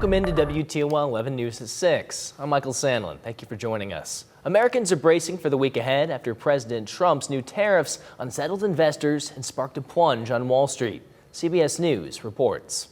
Welcome into WTOL 11 News at 6. I'm Michael Sandlin. Thank you for joining us. Americans are bracing for the week ahead after President Trump's new tariffs unsettled investors and sparked a plunge on Wall Street. CBS News reports.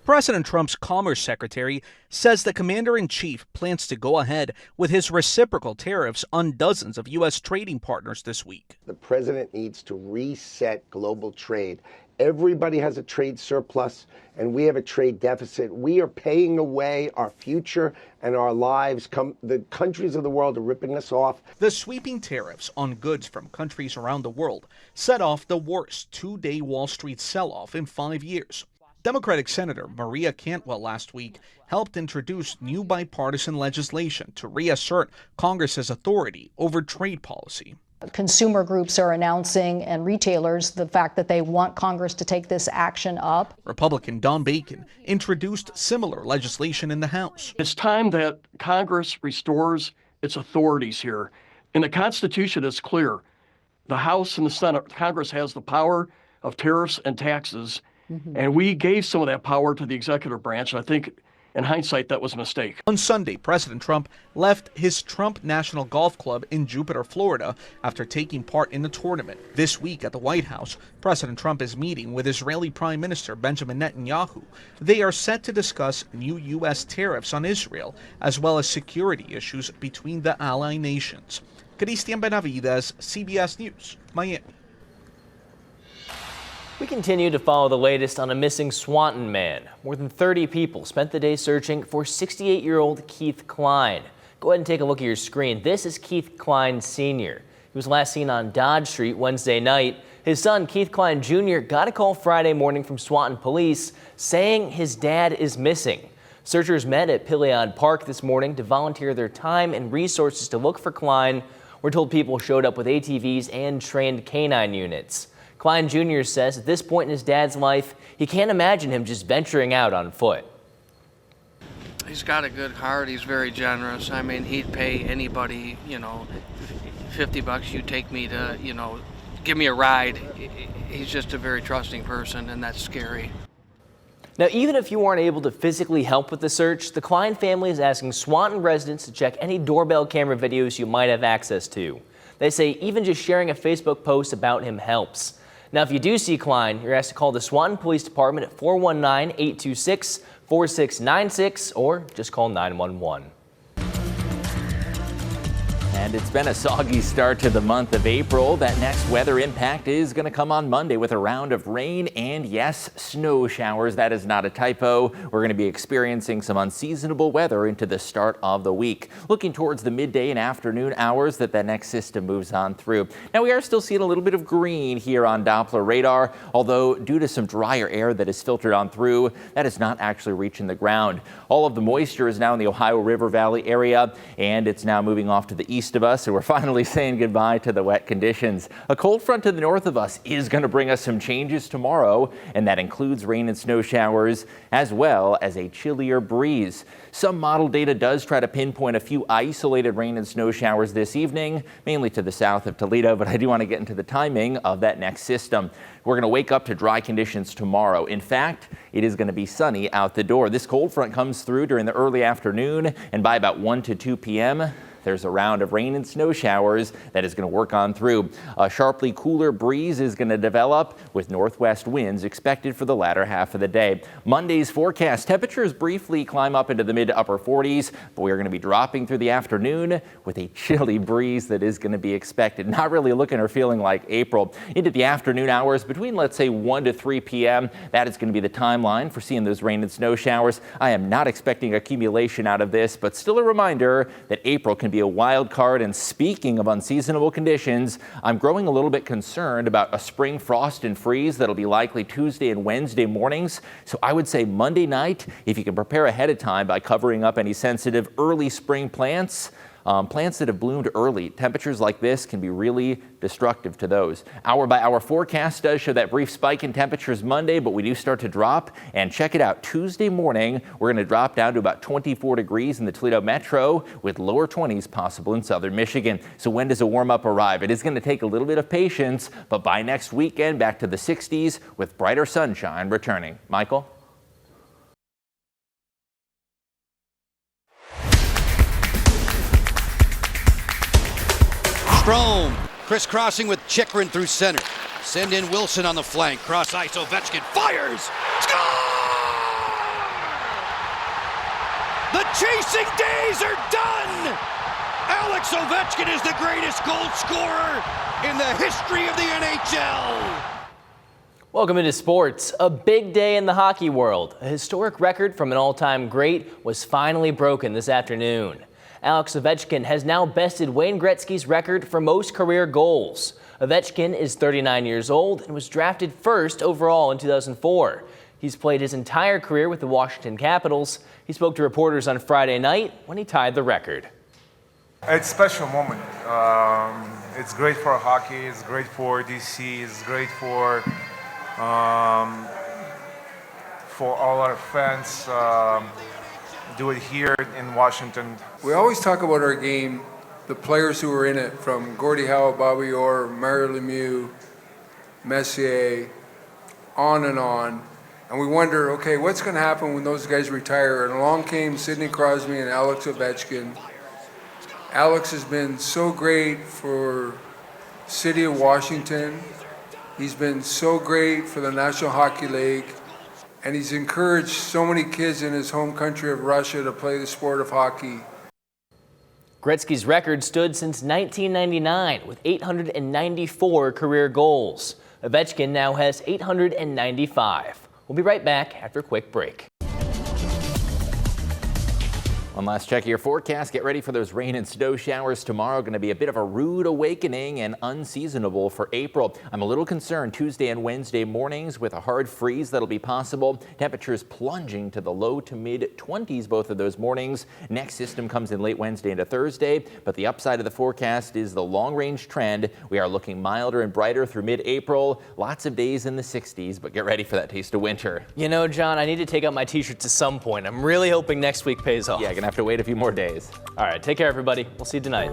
President Trump's Commerce Secretary says the Commander-in-Chief plans to go ahead with his reciprocal tariffs on dozens of U.S. trading partners this week. The president needs to reset global trade. Everybody has a trade surplus, and we have a trade deficit. We are paying away our future and our lives. The countries of the world are ripping us off. The sweeping tariffs on goods from countries around the world set off the worst two-day Wall Street sell-off in 5 years. Democratic Senator Maria Cantwell last week helped introduce new bipartisan legislation to reassert Congress's authority over trade policy. Consumer groups are announcing, and retailers, the fact that they want Congress to take this action up. Republican Don Bacon introduced similar legislation in the House. It's time that Congress restores its authorities here. And the Constitution is clear. The House and the Senate, Congress has the power of tariffs and taxes. And we gave some of that power to the executive branch. I think, in hindsight, that was a mistake. On Sunday, President Trump left his Trump National Golf Club in Jupiter, Florida, after taking part in the tournament. This week at the White House, President Trump is meeting with Israeli Prime Minister Benjamin Netanyahu. They are set to discuss new U.S. tariffs on Israel, as well as security issues between the ally nations. Cristian Benavides, CBS News, Miami. We continue to follow the latest on a missing Swanton man. More than 30 people spent the day searching for 68-year-old Keith Klein. Go ahead and take a look at your screen. This is Keith Klein Sr. He was last seen on Dodge Street Wednesday night. His son, Keith Klein Jr., got a call Friday morning from Swanton police saying his dad is missing. Searchers met at Pilliod Park this morning to volunteer their time and resources to look for Klein. We're told people showed up with ATVs and trained canine units. Klein Jr. says at this point in his dad's life, he can't imagine him just venturing out on foot. He's got a good heart. He's very generous. I mean, he'd pay anybody, $50, you take me to, give me a ride. He's just a very trusting person, and that's scary. Now, even if you aren't able to physically help with the search, the Klein family is asking Swanton residents to check any doorbell camera videos you might have access to. They say even just sharing a Facebook post about him helps. Now, if you do see Klein, you're asked to call the Swanton Police Department at 419-826-4696 or just call 911. And it's been a soggy start to the month of April. That next weather impact is going to come on Monday with a round of rain and, yes, snow showers. That is not a typo. We're going to be experiencing some unseasonable weather into the start of the week. Looking towards the midday and afternoon hours that next system moves on through. Now, we are still seeing a little bit of green here on Doppler radar, although due to some drier air that is filtered on through, that is not actually reaching the ground. All of the moisture is now in the Ohio River Valley area, and it's now moving off to the east of us, so we're finally saying goodbye to the wet conditions. A cold front to the north of us is going to bring us some changes tomorrow, and that includes rain and snow showers as well as a chillier breeze. Some model data does try to pinpoint a few isolated rain and snow showers this evening, mainly to the south of Toledo, but I do want to get into the timing of that next system. We're going to wake up to dry conditions tomorrow. In fact, it is going to be sunny out the door. This cold front comes through during the early afternoon, and by about 1 to 2 p.m., there's a round of rain and snow showers that is going to work on through. A sharply cooler breeze is going to develop with northwest winds expected for the latter half of the day. Monday's forecast, temperatures briefly climb up into the mid to upper 40s, but we are going to be dropping through the afternoon with a chilly breeze that is going to be expected. Not really looking or feeling like April. Into the afternoon hours between, let's say, 1 to 3 p.m., that is going to be the timeline for seeing those rain and snow showers. I am not expecting accumulation out of this, but still a reminder that April can be a wild card. And speaking of unseasonable conditions, I'm growing a little bit concerned about a spring frost and freeze that'll be likely Tuesday and Wednesday mornings. So I would say Monday night, if you can prepare ahead of time by covering up any sensitive early spring plants. Plants that have bloomed early, temperatures like this can be really destructive to those. Hour by hour forecast does show that brief spike in temperatures Monday, but we do start to drop. And check it out, Tuesday morning, we're going to drop down to about 24 degrees in the Toledo metro with lower 20s possible in southern Michigan. So when does a warm up arrive? It is going to take a little bit of patience, but by next weekend, back to the 60s with brighter sunshine returning. Michael? Strome crisscrossing with Chikrin through center. Send in Wilson on the flank. Cross ice, Ovechkin fires. Score! The chasing days are done! Alex Ovechkin is the greatest goal scorer in the history of the NHL. Welcome into sports. A big day in the hockey world. A historic record from an all-time great was finally broken this afternoon. Alex Ovechkin has now bested Wayne Gretzky's record for most career goals. Ovechkin is 39 years old and was drafted first overall in 2004. He's played his entire career with the Washington Capitals. He spoke to reporters on Friday night when he tied the record. It's a special moment. It's great for hockey, it's great for DC, it's great for all our fans. Do it here in Washington. We always talk about our game, the players who were in it, from Gordie Howe, Bobby Orr, Mario Lemieux, Messier, on. And we wonder, okay, what's going to happen when those guys retire? And along came Sidney Crosby and Alex Ovechkin. Alex has been so great for City of Washington. He's been so great for the National Hockey League. And he's encouraged so many kids in his home country of Russia to play the sport of hockey. Gretzky's record stood since 1999 with 894 career goals. Ovechkin now has 895. We'll be right back after a quick break. One last check of your forecast. Get ready for those rain and snow showers tomorrow. Going to be a bit of a rude awakening and unseasonable for April. I'm a little concerned Tuesday and Wednesday mornings with a hard freeze that'll be possible. Temperatures plunging to the low to mid 20s both of those mornings. Next system comes in late Wednesday into Thursday, but the upside of the forecast is the long range trend. We are looking milder and brighter through mid-April. Lots of days in the 60s, but get ready for that taste of winter. You know, John, I need to take out my t-shirts at some point. I'm really hoping next week pays off. Yeah, gonna have to wait a few more days. All right, take care, everybody. We'll see you tonight.